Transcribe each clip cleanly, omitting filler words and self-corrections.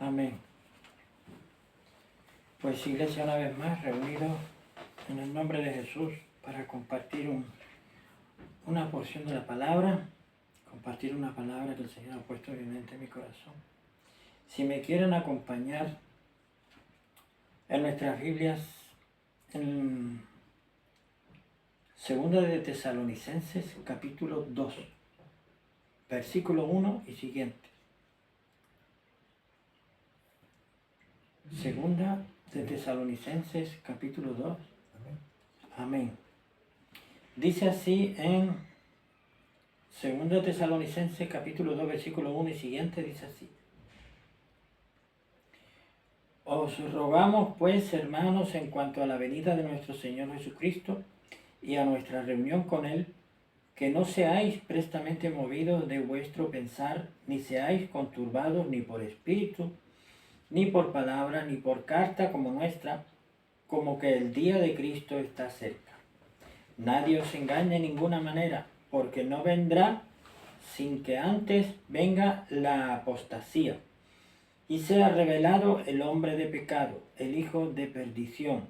Amén. Pues iglesia, una vez más reunidos en el nombre de Jesús para compartir una porción de la palabra, compartir una palabra que el Señor ha puesto obviamente en mi corazón. Si me quieren acompañar en nuestras Biblias, en Segunda de Tesalonicenses, capítulo 2, versículo 1 y siguiente. Segunda de Tesalonicenses, capítulo 2. Amén. Dice así en Segunda de Tesalonicenses, capítulo 2, versículo 1 y siguiente, dice así. Os rogamos pues, hermanos, en cuanto a la venida de nuestro Señor Jesucristo y a nuestra reunión con Él, que no seáis prestamente movidos de vuestro pensar, ni seáis conturbados ni por espíritu, ni por palabra, ni por carta como nuestra, como que el día de Cristo está cerca. Nadie os engañe en ninguna manera, porque no vendrá sin que antes venga la apostasía, y sea revelado el hombre de pecado, el hijo de perdición,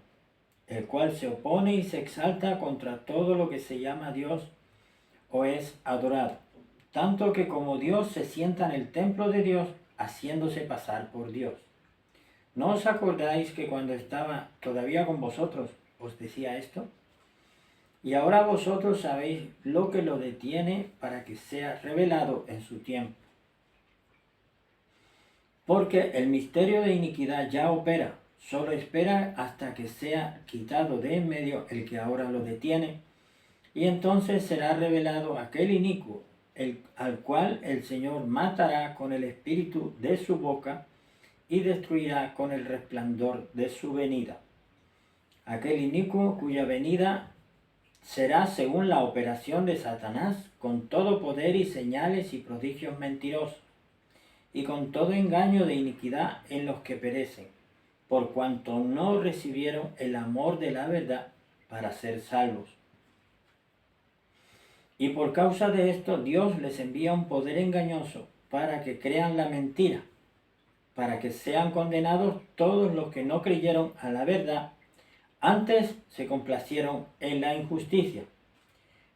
el cual se opone y se exalta contra todo lo que se llama Dios o es adorado, tanto que como Dios se sienta en el templo de Dios, haciéndose pasar por Dios. ¿No os acordáis que cuando estaba todavía con vosotros os decía esto? Y ahora vosotros sabéis lo que lo detiene para que sea revelado en su tiempo. Porque el misterio de iniquidad ya opera, solo espera hasta que sea quitado de en medio el que ahora lo detiene, y entonces será revelado aquel inicuo, al cual el Señor matará con el espíritu de su boca y destruirá con el resplandor de su venida. Aquel inicuo cuya venida será según la operación de Satanás, con todo poder y señales y prodigios mentirosos, y con todo engaño de iniquidad en los que perecen, por cuanto no recibieron el amor de la verdad para ser salvos. Y por causa de esto Dios les envía un poder engañoso para que crean la mentira, para que sean condenados todos los que no creyeron a la verdad, antes se complacieron en la injusticia.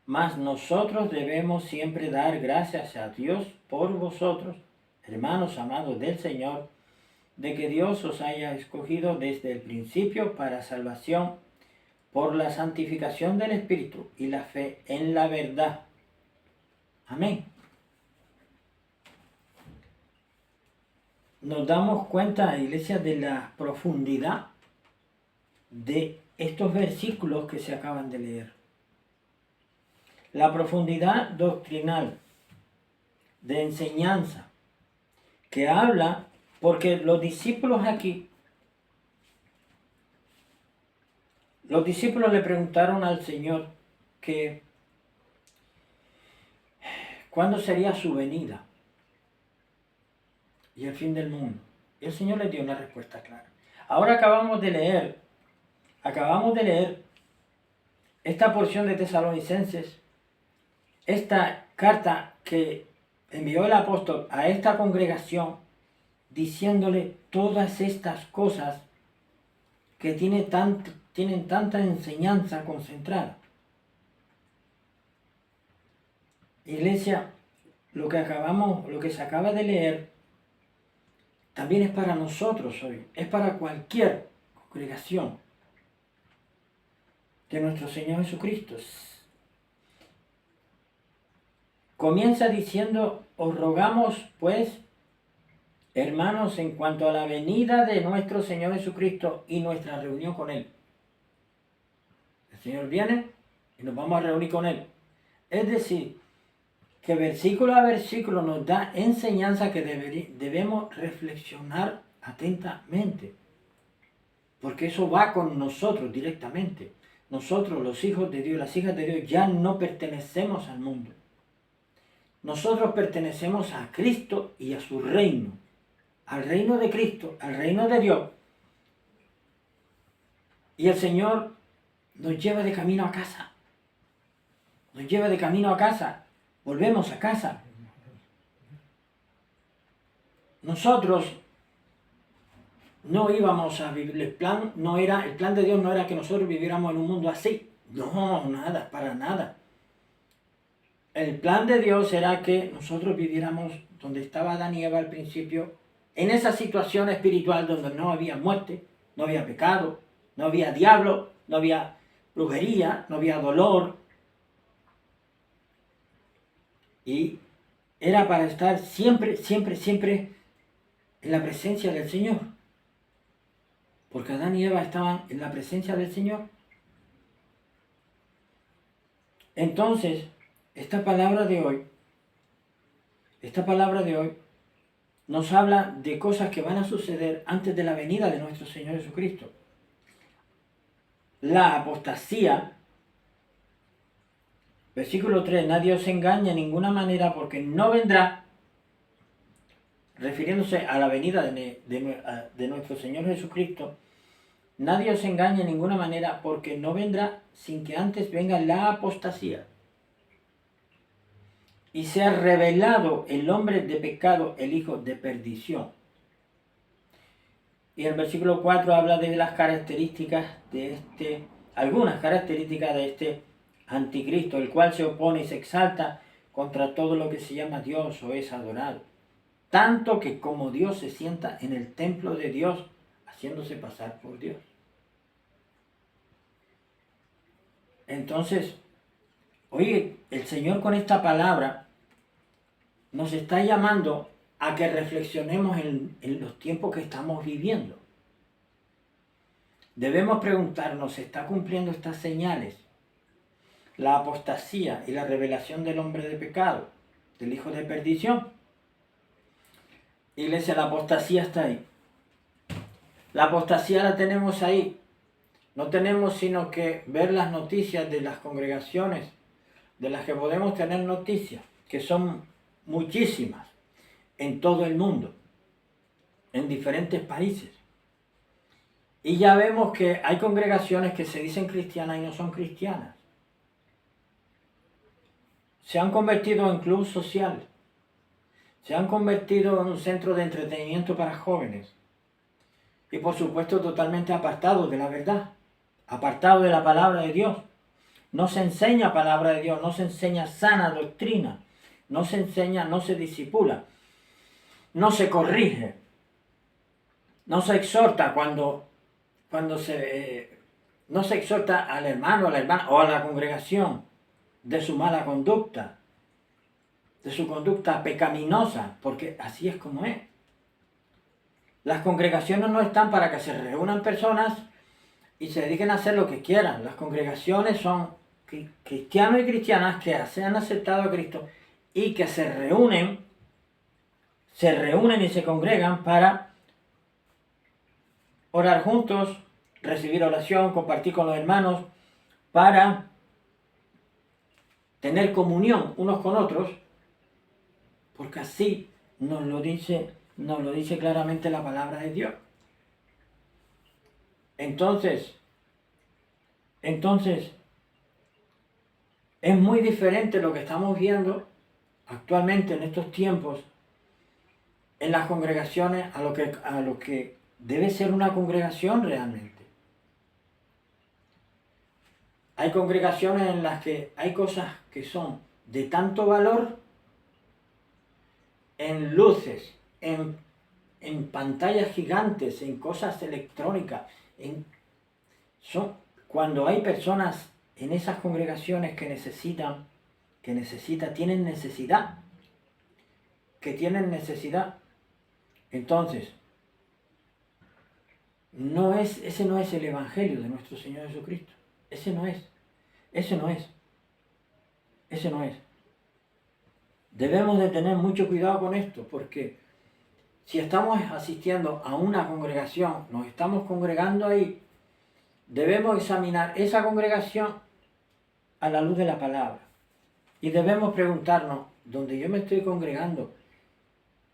Mas nosotros debemos siempre dar gracias a Dios por vosotros, hermanos amados del Señor, de que Dios os haya escogido desde el principio para salvación por la santificación del Espíritu y la fe en la verdad. Amén. Nos damos cuenta, iglesia, de la profundidad de estos versículos que se acaban de leer. La profundidad doctrinal, de enseñanza, que habla, porque los discípulos le preguntaron al Señor que cuándo sería su venida y el fin del mundo. Y el Señor les dio una respuesta clara. Ahora acabamos de leer esta porción de Tesalonicenses, esta carta que envió el apóstol a esta congregación, diciéndole todas estas cosas que tienen tanta enseñanza concentrada. Iglesia, lo que se acaba de leer también es para nosotros hoy, es para cualquier congregación de nuestro Señor Jesucristo. Comienza diciendo, os rogamos pues, hermanos, en cuanto a la venida de nuestro Señor Jesucristo y nuestra reunión con Él. El Señor viene y nos vamos a reunir con Él. Es decir, que versículo a versículo nos da enseñanza que debemos reflexionar atentamente. Porque eso va con nosotros directamente. Nosotros, los hijos de Dios, las hijas de Dios, ya no pertenecemos al mundo. Nosotros pertenecemos a Cristo y a su reino. Al reino de Cristo, al reino de Dios. Y el Señor nos lleva de camino a casa. Nos lleva de camino a casa. Volvemos a casa. Nosotros no íbamos a vivir, el plan de Dios no era que nosotros viviéramos en un mundo así. No, nada, para nada. El plan de Dios era que nosotros viviéramos donde estaba Adán y Eva al principio, en esa situación espiritual donde no había muerte, no había pecado, no había diablo, no había brujería, no había dolor. Y era para estar siempre, siempre, siempre en la presencia del Señor. Porque Adán y Eva estaban en la presencia del Señor. Entonces, esta palabra de hoy nos habla de cosas que van a suceder antes de la venida de nuestro Señor Jesucristo. La apostasía, versículo 3, nadie os engañe en ninguna manera porque no vendrá, refiriéndose a la venida de nuestro Señor Jesucristo, nadie os engañe en ninguna manera porque no vendrá sin que antes venga la apostasía y sea revelado el hombre de pecado, el hijo de perdición. Y el versículo 4 habla de las características algunas características de este anticristo, el cual se opone y se exalta contra todo lo que se llama Dios o es adorado. Tanto que como Dios se sienta en el templo de Dios, haciéndose pasar por Dios. Entonces, oye, el Señor con esta palabra nos está llamando a que reflexionemos en los tiempos que estamos viviendo. Debemos preguntarnos, ¿se está cumpliendo estas señales? La apostasía y la revelación del hombre de pecado, del hijo de perdición. Iglesia, la apostasía está ahí. La apostasía la tenemos ahí. No tenemos sino que ver las noticias de las congregaciones de las que podemos tener noticias, que son muchísimas en todo el mundo, en diferentes países. Y ya vemos que hay congregaciones que se dicen cristianas y no son cristianas. Se han convertido en club social. Se han convertido en un centro de entretenimiento para jóvenes. Y por supuesto totalmente apartados de la verdad, apartados de la palabra de Dios. No se enseña palabra de Dios, no se enseña sana doctrina, no se enseña, no se disipula, no se corrige, no se exhorta no se exhorta al hermano, a la hermana o a la congregación de su mala conducta, de su conducta pecaminosa, porque así es como es. Las congregaciones no están para que se reúnan personas y se dediquen a hacer lo que quieran. Las congregaciones son cristianos y cristianas que se han aceptado a Cristo y que se reúnen y se congregan para orar juntos, recibir oración, compartir con los hermanos, para tener comunión unos con otros, porque así nos lo dice claramente la palabra de Dios. Entonces, es muy diferente lo que estamos viendo actualmente en estos tiempos en las congregaciones a lo que debe ser una congregación realmente. Hay congregaciones en las que hay cosas que son de tanto valor en luces, en pantallas gigantes, en cosas electrónicas. Cuando hay personas en esas congregaciones que tienen necesidad. Entonces, ese no es el evangelio de nuestro Señor Jesucristo. Ese no es. Debemos de tener mucho cuidado con esto, porque si estamos asistiendo a una congregación, nos estamos congregando ahí, debemos examinar esa congregación a la luz de la palabra. Y debemos preguntarnos, ¿donde yo me estoy congregando,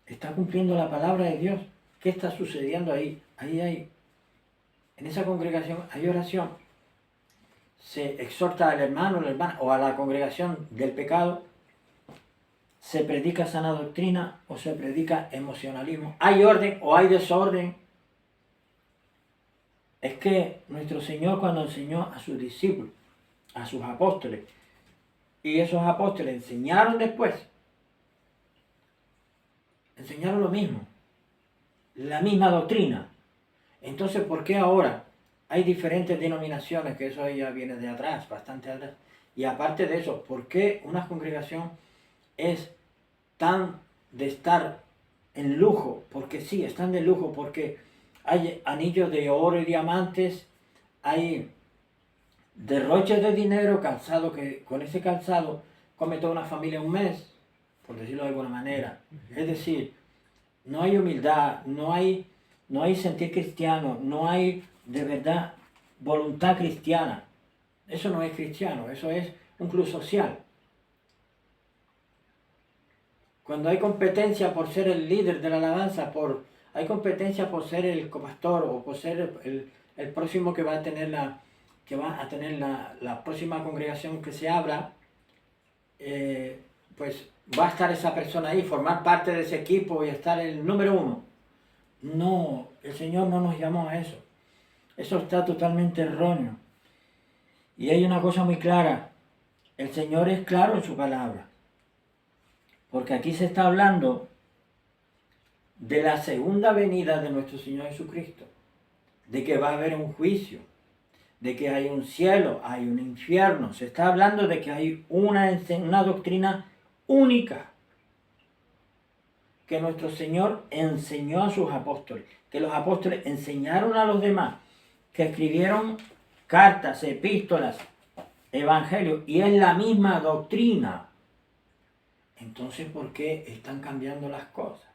está cumpliendo la palabra de Dios? ¿Qué está sucediendo ahí? En esa congregación hay oración. Se exhorta al hermano, a la hermana o a la congregación del pecado. Se predica sana doctrina o se predica emocionalismo. Hay orden o hay desorden. es que nuestro Señor cuando enseñó a sus discípulos, a sus apóstoles, y esos apóstoles enseñaron después, enseñaron lo mismo, la misma doctrina. Entonces, ¿por qué ahora hay diferentes denominaciones? Que eso ya viene de atrás, bastante atrás. Y aparte de eso, ¿por qué una congregación es tan de estar en lujo? Porque sí, están de lujo, porque hay anillos de oro y diamantes, hay derroches de dinero, calzado que con ese calzado come toda una familia un mes, por decirlo de alguna manera. Es decir, no hay humildad, no hay sentir cristiano, no hay de verdad voluntad cristiana. Eso no es cristiano, eso es un club social. Cuando hay competencia por ser el líder de la alabanza, hay competencia por ser el copastor o por ser el próximo que va a tener la próxima congregación que se abra, pues va a estar esa persona ahí, formar parte de ese equipo y estar el número uno. No, el Señor no nos llamó a eso. Eso está totalmente erróneo. Y hay una cosa muy clara. El Señor es claro en su palabra. Porque aquí se está hablando de la segunda venida de nuestro Señor Jesucristo. De que va a haber un juicio. De que hay un cielo, hay un infierno. Se está hablando de que hay una doctrina única que nuestro Señor enseñó a sus apóstoles, que los apóstoles enseñaron a los demás, que escribieron cartas, epístolas, evangelios, y es la misma doctrina. Entonces, ¿por qué están cambiando las cosas?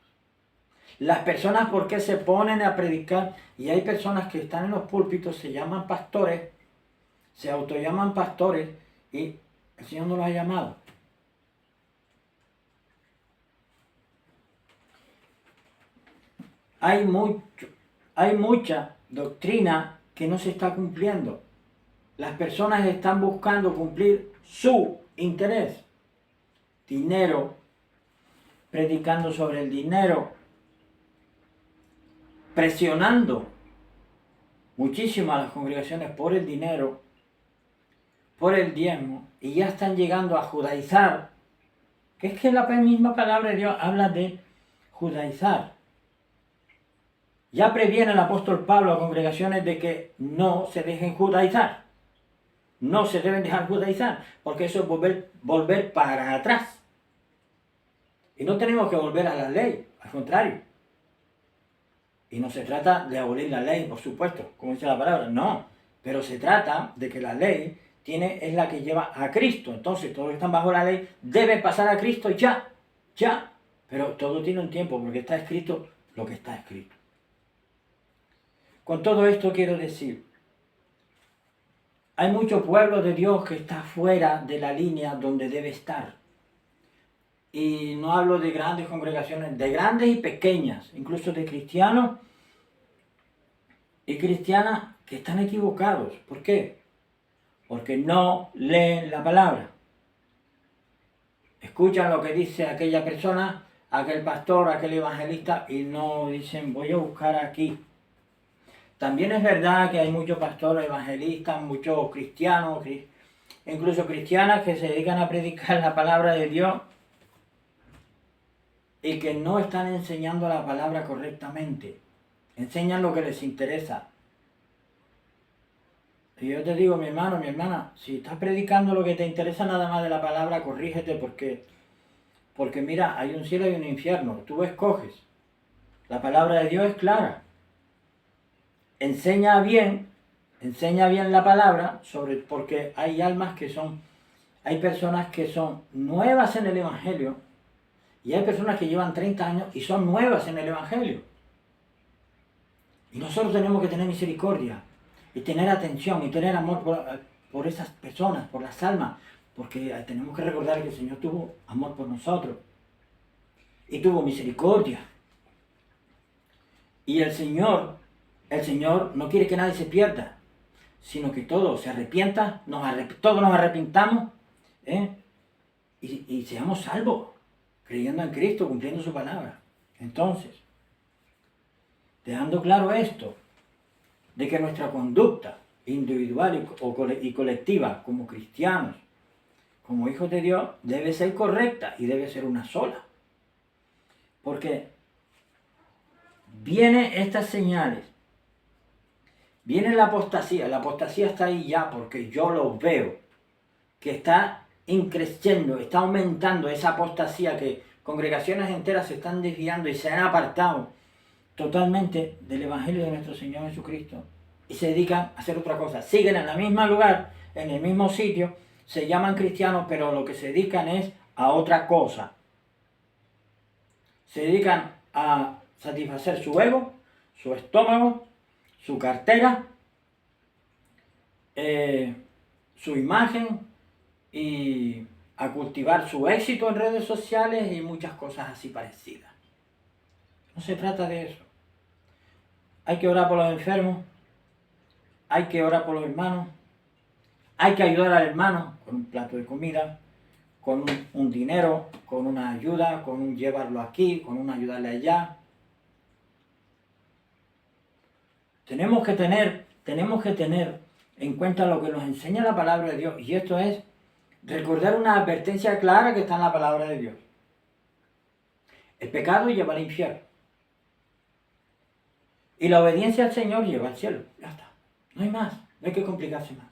Las personas, ¿por qué se ponen a predicar? Y hay personas que están en los púlpitos, se llaman pastores, se autollaman pastores, y el Señor no los ha llamado. Hay mucha doctrina que no se está cumpliendo. Las personas están buscando cumplir su interés. Dinero, predicando sobre el dinero, presionando muchísimo a las congregaciones por el dinero, por el diezmo, y ya están llegando a judaizar, que es que la misma palabra de Dios habla de judaizar. Ya previene el apóstol Pablo a congregaciones de que no se dejen judaizar. No se deben dejar judaizar, porque eso es volver para atrás. Y no tenemos que volver a la ley, al contrario. Y no se trata de abolir la ley, por supuesto, como dice la palabra, no. Pero se trata de que la ley es la que lleva a Cristo. Entonces, todos los que están bajo la ley deben pasar a Cristo ya. Pero todo tiene un tiempo, porque está escrito lo que está escrito. Con todo esto quiero decir, hay mucho pueblo de Dios que está fuera de la línea donde debe estar. Y no hablo de grandes congregaciones, de grandes y pequeñas, incluso de cristianos y cristianas que están equivocados. ¿Por qué? Porque no leen la palabra. Escuchan lo que dice aquella persona, aquel pastor, aquel evangelista, y no dicen, voy a buscar aquí. También es verdad que hay muchos pastores evangelistas, muchos cristianos, incluso cristianas que se dedican a predicar la palabra de Dios y que no están enseñando la palabra correctamente. Enseñan lo que les interesa. Y yo te digo, mi hermano, mi hermana, si estás predicando lo que te interesa nada más de la palabra, corrígete porque mira, hay un cielo y un infierno. Tú escoges. La palabra de Dios es clara. Enseña bien la palabra, porque hay hay personas que son nuevas en el Evangelio y hay personas que llevan 30 años y son nuevas en el Evangelio. Y nosotros tenemos que tener misericordia y tener atención y tener amor por esas personas, por las almas, porque tenemos que recordar que el Señor tuvo amor por nosotros y tuvo misericordia. Y el Señor no quiere que nadie se pierda, sino que todos se arrepientan, todos nos arrepintamos y seamos salvos, creyendo en Cristo, cumpliendo su palabra. Entonces, dejando claro esto, de que nuestra conducta individual y colectiva como cristianos, como hijos de Dios, debe ser correcta y debe ser una sola. Porque vienen estas señales, viene la apostasía está ahí ya porque yo lo veo, que está increciendo, está aumentando esa apostasía, que congregaciones enteras se están desviando y se han apartado totalmente del Evangelio de nuestro Señor Jesucristo y se dedican a hacer otra cosa. Siguen en el mismo lugar, en el mismo sitio, se llaman cristianos, pero lo que se dedican es a otra cosa. Se dedican a satisfacer su ego, su estómago, su cartera, su imagen y a cultivar su éxito en redes sociales y muchas cosas así parecidas. No se trata de eso. Hay que orar por los enfermos, hay que orar por los hermanos, hay que ayudar al hermano con un plato de comida, con un dinero, con una ayuda, con un llevarlo aquí, con un ayudarle allá. Tenemos que tener en cuenta lo que nos enseña la palabra de Dios, y esto es recordar una advertencia clara que está en la palabra de Dios. El pecado lleva al infierno. Y la obediencia al Señor lleva al cielo. Ya está. No hay más. No hay que complicarse más.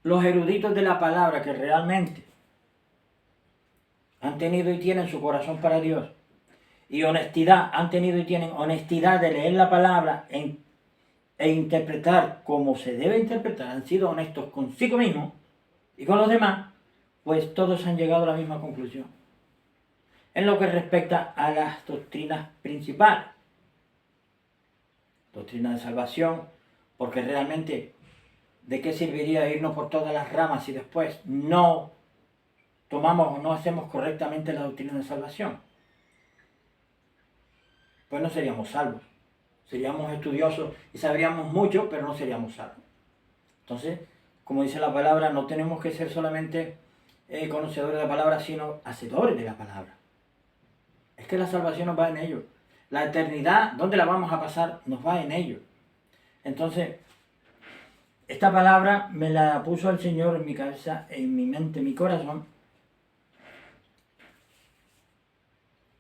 Los eruditos de la palabra que realmente han tenido y tienen su corazón para Dios y honestidad, han tenido y tienen honestidad de leer la palabra e interpretar como se debe interpretar, han sido honestos consigo mismos y con los demás, pues todos han llegado a la misma conclusión. En lo que respecta a las doctrinas principales, doctrina de salvación, porque realmente, ¿de qué serviría irnos por todas las ramas si después no tomamos o no hacemos correctamente la doctrina de salvación? Pues no seríamos salvos. Seríamos estudiosos y sabríamos mucho, pero no seríamos salvos. Entonces, como dice la palabra, no tenemos que ser solamente conocedores de la palabra, sino hacedores de la palabra. Es que la salvación nos va en ello. La eternidad, ¿dónde la vamos a pasar? Nos va en ello. Entonces, esta palabra me la puso el Señor en mi cabeza, en mi mente, en mi corazón,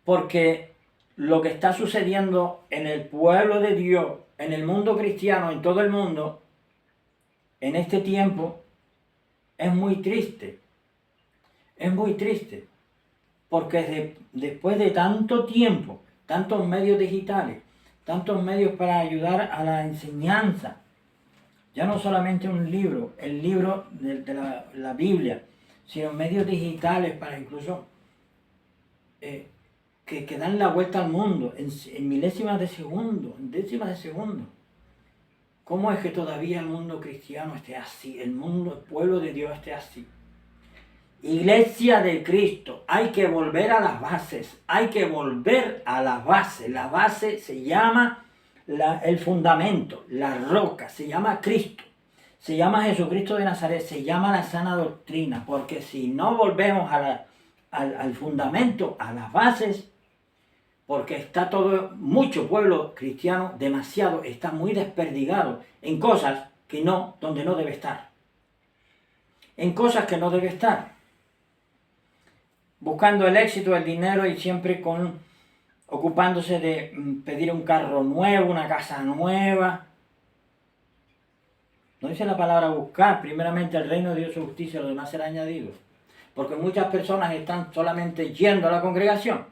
porque lo que está sucediendo en el pueblo de Dios, en el mundo cristiano, en todo el mundo, en este tiempo, es muy triste. Es muy triste. Porque después de tanto tiempo, tantos medios digitales, tantos medios para ayudar a la enseñanza, ya no solamente un libro, el libro de la Biblia, sino medios digitales para incluso que dan la vuelta al mundo en milésimas de segundo, en décimas de segundo. ¿Cómo es que todavía el mundo cristiano esté así? El pueblo de Dios esté así. Iglesia de Cristo, hay que volver a las bases, hay que volver a las bases. La base se llama el fundamento, la roca, se llama Cristo, se llama Jesucristo de Nazaret, se llama la sana doctrina, porque si no volvemos al fundamento, a las bases, porque está mucho pueblo cristiano, demasiado, está muy desperdigado en cosas donde no debe estar, en cosas que no debe estar, buscando el éxito, el dinero y siempre ocupándose de pedir un carro nuevo, una casa nueva. No dice la palabra buscar, primeramente el reino de Dios y su justicia, lo demás será añadido. Porque muchas personas están solamente yendo a la congregación,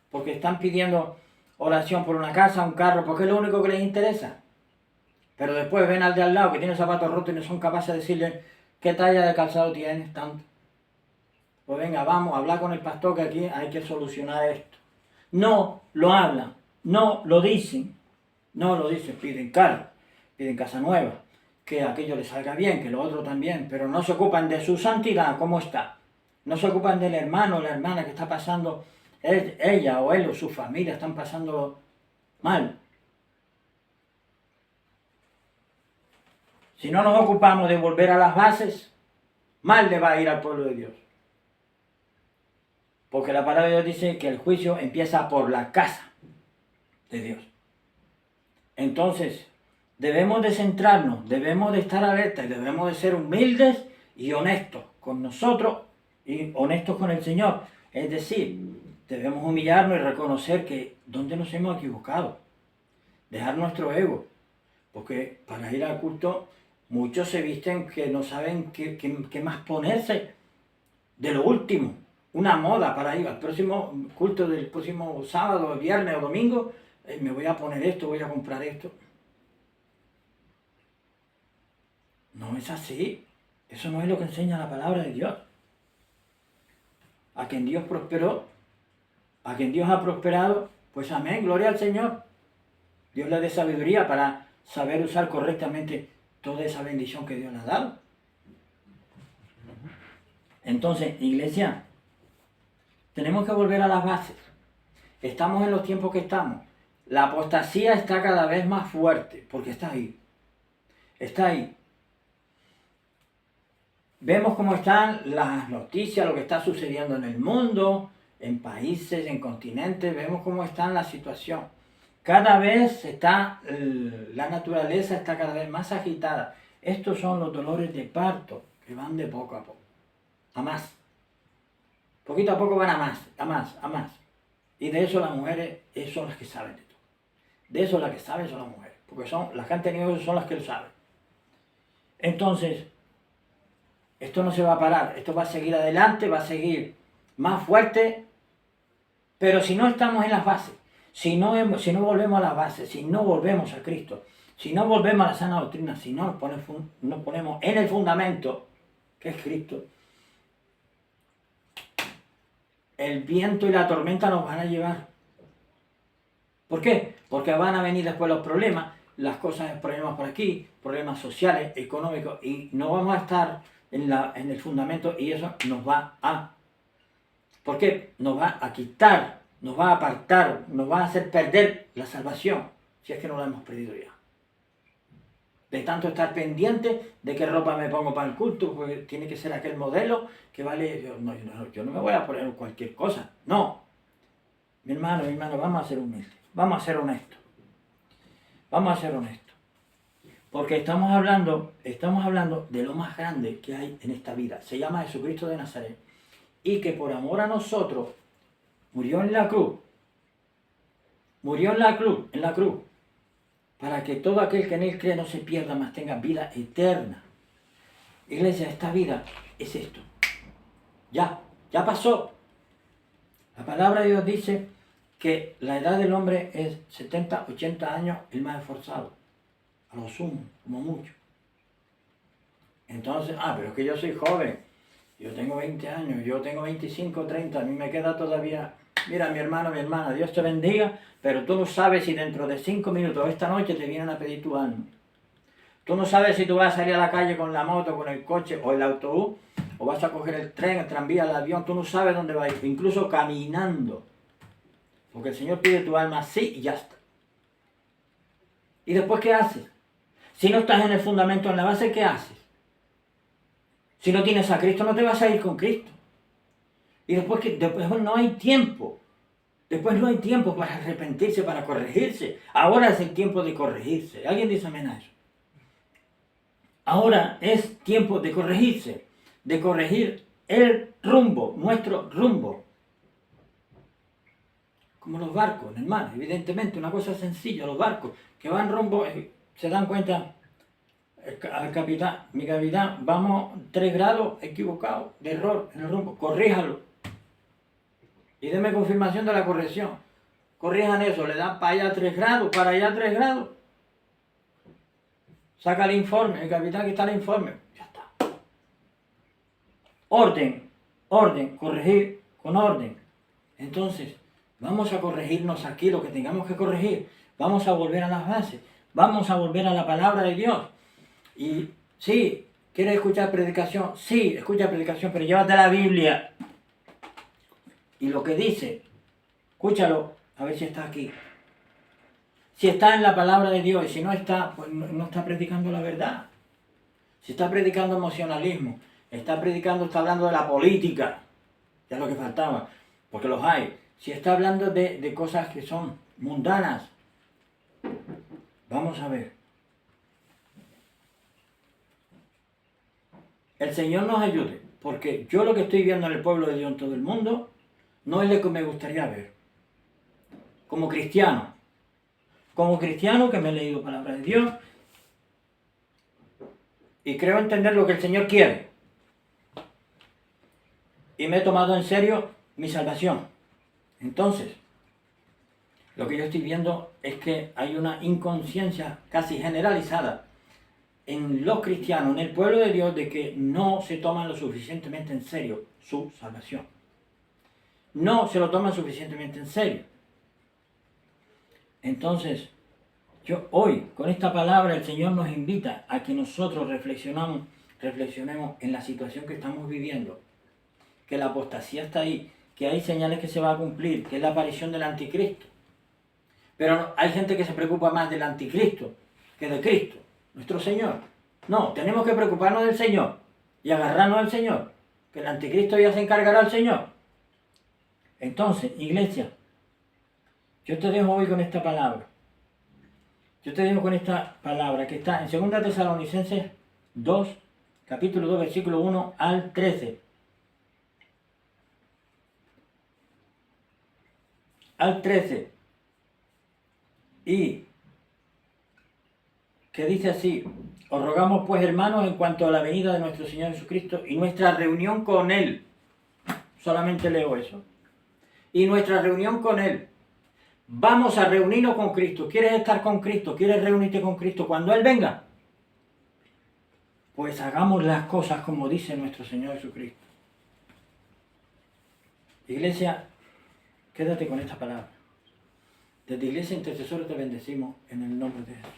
porque están pidiendo oración por una casa, un carro, porque es lo único que les interesa. Pero después ven al de al lado que tiene zapatos rotos y no son capaces de decirle qué talla de calzado tienes, tanto. Pues venga, vamos a hablar con el pastor que aquí hay que solucionar esto. No lo hablan, no lo dicen, piden carro, piden casa nueva, que aquello les salga bien, que lo otro también, pero no se ocupan de su santidad, cómo está. No se ocupan del hermano o la hermana que está pasando, ella o él o su familia están pasando mal. Si no nos ocupamos de volver a las bases, mal le va a ir al pueblo de Dios. Porque la palabra de Dios dice que el juicio empieza por la casa de Dios. Entonces, debemos de centrarnos, debemos de estar alerta y debemos de ser humildes y honestos con nosotros y honestos con el Señor. Es decir, debemos humillarnos y reconocer que dónde nos hemos equivocado. Dejar nuestro ego. Porque para ir al culto, muchos se visten que no saben qué más ponerse de lo último. Una moda para ir al próximo culto del próximo sábado, viernes o domingo. Me voy a poner esto, voy a comprar esto. No es así. Eso no es lo que enseña la palabra de Dios. A quien Dios prosperó, a quien Dios ha prosperado, pues amén, gloria al Señor. Dios le dé sabiduría para saber usar correctamente toda esa bendición que Dios le ha dado. Entonces, iglesia, tenemos que volver a las bases. Estamos en los tiempos que estamos. La apostasía está cada vez más fuerte, porque está ahí. Está ahí. Vemos cómo están las noticias, lo que está sucediendo en el mundo, en países, en continentes, vemos cómo está la situación. Cada vez la naturaleza está cada vez más agitada. Estos son los dolores de parto que van de poco a poco, a más. Poquito a poco van a más, a más, a más. Y de eso las mujeres son las que saben de todo. De eso las que saben son las mujeres, porque son las que han tenido eso son las que lo saben. Entonces, esto no se va a parar, esto va a seguir adelante, va a seguir más fuerte, pero si no estamos en las bases, si no volvemos a las bases, si no volvemos a Cristo, si no volvemos a la sana doctrina, si no nos ponemos en el fundamento, que es Cristo, el viento y la tormenta nos van a llevar. ¿Por qué? Porque van a venir después los problemas, las cosas, problemas por aquí, problemas sociales, económicos, y no vamos a estar en el fundamento y eso nos va a... ¿Por qué? Nos va a quitar, nos va a apartar, nos va a hacer perder la salvación, si es que no la hemos perdido ya. De tanto estar pendiente de qué ropa me pongo para el culto, porque tiene que ser aquel modelo que vale... Yo no me voy a poner cualquier cosa, no. Mi hermano, vamos a ser humildes, vamos a ser honestos. Vamos a ser honestos. Porque estamos hablando de lo más grande que hay en esta vida. Se llama Jesucristo de Nazaret. Y que por amor a nosotros murió en la cruz. Murió en la cruz. Para que todo aquel que en él cree no se pierda, mas tenga vida eterna. Iglesia, esta vida es esto. Ya pasó. La palabra de Dios dice que la edad del hombre es 70, 80 años, el más esforzado. A lo sumo, como mucho. Entonces, pero es que yo soy joven, yo tengo 20 años, yo tengo 25, 30, a mí me queda todavía... Mira, mi hermano, mi hermana, Dios te bendiga, pero tú no sabes si dentro de 5 minutos o esta noche te vienen a pedir tu alma. Tú no sabes si tú vas a salir a la calle con la moto, con el coche o el autobús, o vas a coger el tren, el tranvía, el avión, tú no sabes dónde vas a ir, incluso caminando. Porque el Señor pide tu alma así y ya está. ¿Y después qué haces? Si no estás en el fundamento, en la base, ¿qué haces? Si no tienes a Cristo, no te vas a ir con Cristo. Y después no hay tiempo. Después no hay tiempo para arrepentirse, para corregirse. Ahora es el tiempo de corregirse. ¿Alguien dice amén a eso? Ahora es tiempo de corregirse, de corregir el rumbo, nuestro rumbo. Como los barcos en el mar, evidentemente, una cosa sencilla, los barcos que van rumbo, se dan cuenta, mi capitán, vamos 3 grados equivocados, de error en el rumbo, corríjalo. Y deme confirmación de la corrección. Corrijan eso, le dan para allá 3 grados, para allá 3 grados. Saca el informe, el capitán que está el informe, ya está. Orden, corregir con orden. Entonces, vamos a corregirnos aquí lo que tengamos que corregir. Vamos a volver a las bases. Vamos a volver a la palabra de Dios. Y sí, ¿quieres escuchar predicación? Sí, escucha predicación, pero llévate la Biblia. Y lo que dice, escúchalo, a ver si está aquí. Si está en la palabra de Dios y si no está, pues no está predicando la verdad. Si está predicando emocionalismo, está hablando de la política, ya es lo que faltaba. porque los hay. Si está hablando de cosas que son mundanas, vamos a ver. El Señor nos ayude, porque yo lo que estoy viendo en el pueblo de Dios en todo el mundo no es lo que me gustaría ver. Como cristiano que me he leído palabra de Dios y creo entender lo que el Señor quiere. Y me he tomado en serio mi salvación. Entonces, lo que yo estoy viendo es que hay una inconsciencia casi generalizada en los cristianos, en el pueblo de Dios, de que no se toman lo suficientemente en serio su salvación. No se lo toman suficientemente en serio. Entonces, yo hoy, con esta palabra, el Señor nos invita a que nosotros reflexionemos en la situación que estamos viviendo, que la apostasía está ahí, que hay señales que se va a cumplir, que es la aparición del anticristo. Pero hay gente que se preocupa más del anticristo que de Cristo, nuestro Señor. No, tenemos que preocuparnos del Señor y agarrarnos al Señor, que el anticristo ya se encargará al Señor. Entonces, iglesia, yo te dejo hoy con esta palabra. Yo te dejo con esta palabra que está en 2 Tesalonicenses 2, capítulo 2, versículo 1 al 13. Al 13. Y que dice así: os rogamos pues, hermanos, en cuanto a la venida de nuestro Señor Jesucristo y nuestra reunión con Él. Solamente leo eso. Y nuestra reunión con Él. Vamos a reunirnos con Cristo. ¿Quieres estar con Cristo? ¿Quieres reunirte con Cristo cuando Él venga? Pues hagamos las cosas como dice nuestro Señor Jesucristo. Iglesia, quédate con esta palabra. Desde Iglesia Intercesora te bendecimos en el nombre de Jesús.